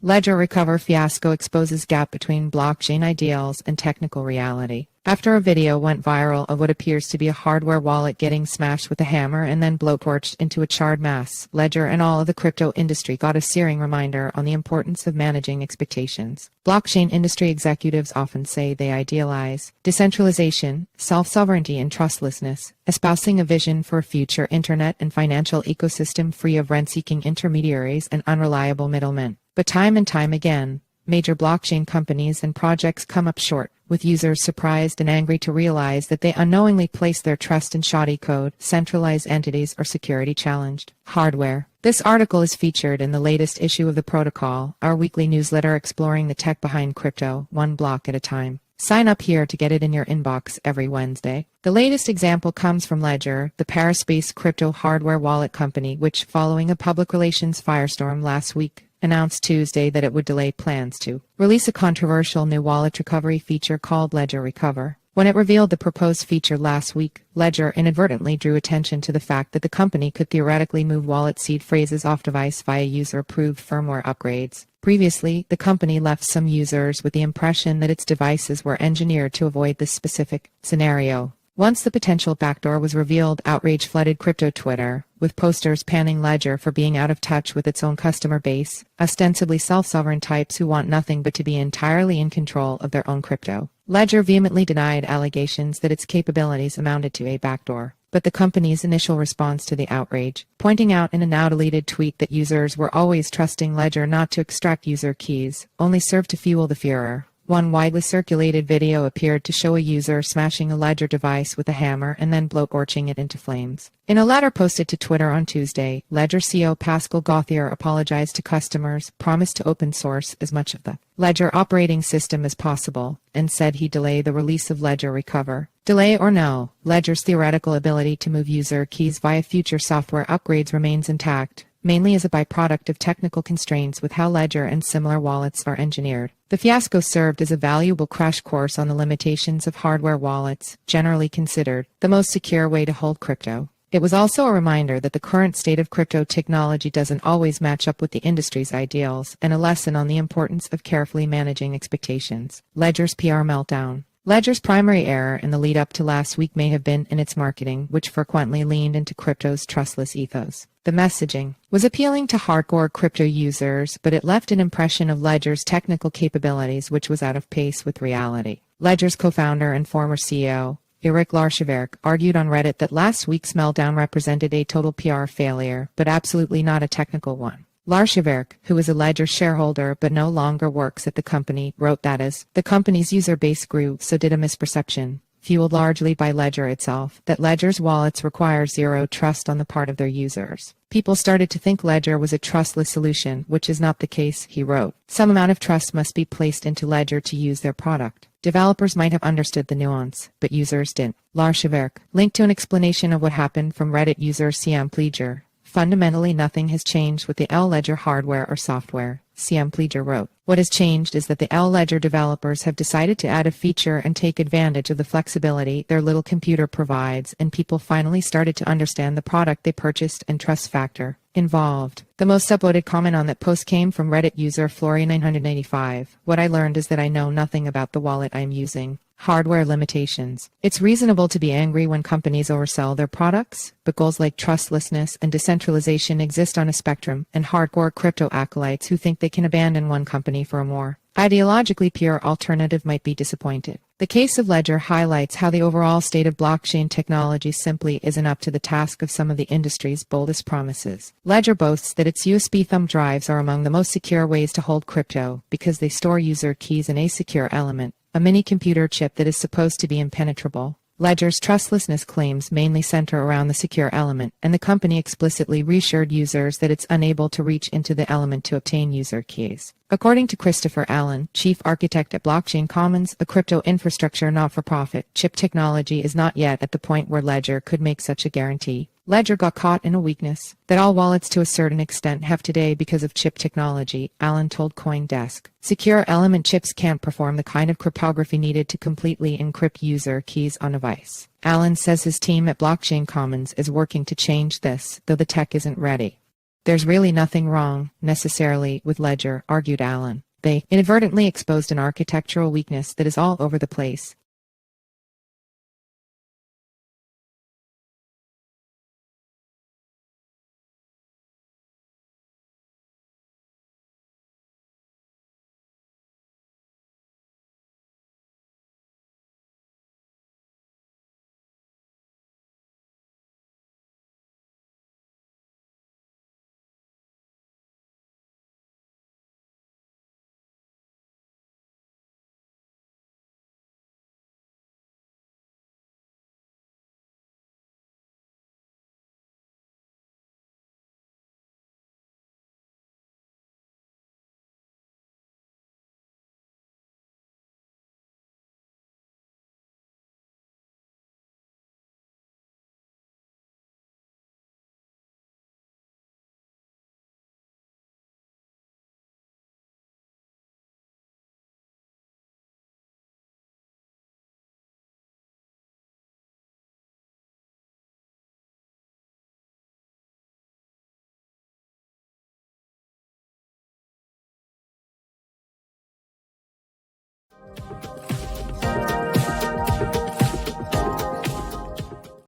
Ledger Recover Fiasco exposes gap between blockchain ideals and technical reality. After a video went viral of what appears to be a hardware wallet getting smashed with a hammer and then blowtorched into a charred mass, Ledger and all of the crypto industry got a searing reminder on the importance of managing expectations. Blockchain industry executives often say they idealize decentralization, self-sovereignty, and trustlessness, espousing a vision for a future internet and financial ecosystem free of rent-seeking intermediaries and unreliable middlemen. But time and time again, major blockchain companies and projects come up short, with users surprised and angry to realize that they unknowingly place their trust in shoddy code, centralized entities, or security-challenged hardware. This article is featured in the latest issue of The Protocol, our weekly newsletter exploring the tech behind crypto, one block at a time. Sign up here to get it in your inbox every Wednesday. The latest example comes from Ledger, the Paris-based crypto hardware wallet company, which, following a public relations firestorm last week, announced Tuesday that it would delay plans to release a controversial new wallet recovery feature called Ledger Recover. When it revealed the proposed feature last week, Ledger inadvertently drew attention to the fact that the company could theoretically move wallet seed phrases off device via user-approved firmware upgrades. Previously, the company left some users with the impression that its devices were engineered to avoid this specific scenario. Once the potential backdoor was revealed, outrage flooded crypto Twitter, with posters panning Ledger for being out of touch with its own customer base, ostensibly self-sovereign types who want nothing but to be entirely in control of their own crypto. Ledger vehemently denied allegations that its capabilities amounted to a backdoor, but the company's initial response to the outrage, pointing out in a now-deleted tweet that users were always trusting Ledger not to extract user keys, only served to fuel the furor. One widely circulated video appeared to show a user smashing a Ledger device with a hammer and then blowtorching it into flames. In a letter posted to Twitter on Tuesday, Ledger CEO Pascal Gauthier apologized to customers, promised to open source as much of the Ledger operating system as possible, and said he'd delay the release of Ledger Recover. Delay or no, Ledger's theoretical ability to move user keys via future software upgrades remains intact, mainly as a byproduct of technical constraints with how Ledger and similar wallets are engineered. The fiasco served as a valuable crash course on the limitations of hardware wallets, generally considered the most secure way to hold crypto. It was also a reminder that the current state of crypto technology doesn't always match up with the industry's ideals, and a lesson on the importance of carefully managing expectations. Ledger's PR Meltdown. Ledger's primary error in the lead-up to last week may have been in its marketing, which frequently leaned into crypto's trustless ethos. The messaging was appealing to hardcore crypto users, but it left an impression of Ledger's technical capabilities which was out of pace with reality. Ledger's co-founder and former CEO, Larchevik, argued on Reddit that last week's meltdown represented a total PR failure, but absolutely not a technical one. Larchevik, who is a Ledger shareholder but no longer works at the company, wrote that as the company's user base grew, so did a misperception, fueled largely by Ledger itself, that Ledger's wallets require zero trust on the part of their users. People started to think Ledger was a trustless solution, which is not the case, he wrote. Some amount of trust must be placed into Ledger to use their product. Developers might have understood the nuance, but users didn't. Larchevik linked to an explanation of what happened from Reddit user CM. Fundamentally nothing has changed with the Ledger hardware or software, CM wrote. What has changed is that the Ledger developers have decided to add a feature and take advantage of the flexibility their little computer provides, and people finally started to understand the product they purchased and trust factor involved. The most upvoted comment on that post came from Reddit user Flory985. What I learned is that I know nothing about the wallet I'm using. Hardware limitations. It's reasonable to be angry when companies oversell their products, but goals like trustlessness and decentralization exist on a spectrum, and hardcore crypto acolytes who think they can abandon one company for a more ideologically pure alternative might be disappointed. The case of Ledger highlights how the overall state of blockchain technology simply isn't up to the task of some of the industry's boldest promises. Ledger boasts that its USB thumb drives are among the most secure ways to hold crypto because they store user keys in a secure element, a mini-computer chip that is supposed to be impenetrable. Ledger's trustlessness claims mainly center around the secure element, and the company explicitly reassured users that it's unable to reach into the element to obtain user keys. According to Christopher Allen, chief architect at Blockchain Commons, a crypto infrastructure not-for-profit, chip technology is not yet at the point where Ledger could make such a guarantee. Ledger got caught in a weakness that all wallets to a certain extent have today because of chip technology, Allen told CoinDesk. Secure element chips can't perform the kind of cryptography needed to completely encrypt user keys on a device. Allen says his team at Blockchain Commons is working to change this, though the tech isn't ready. There's really nothing wrong, necessarily, with Ledger, argued Allen. They inadvertently exposed an architectural weakness that is all over the place.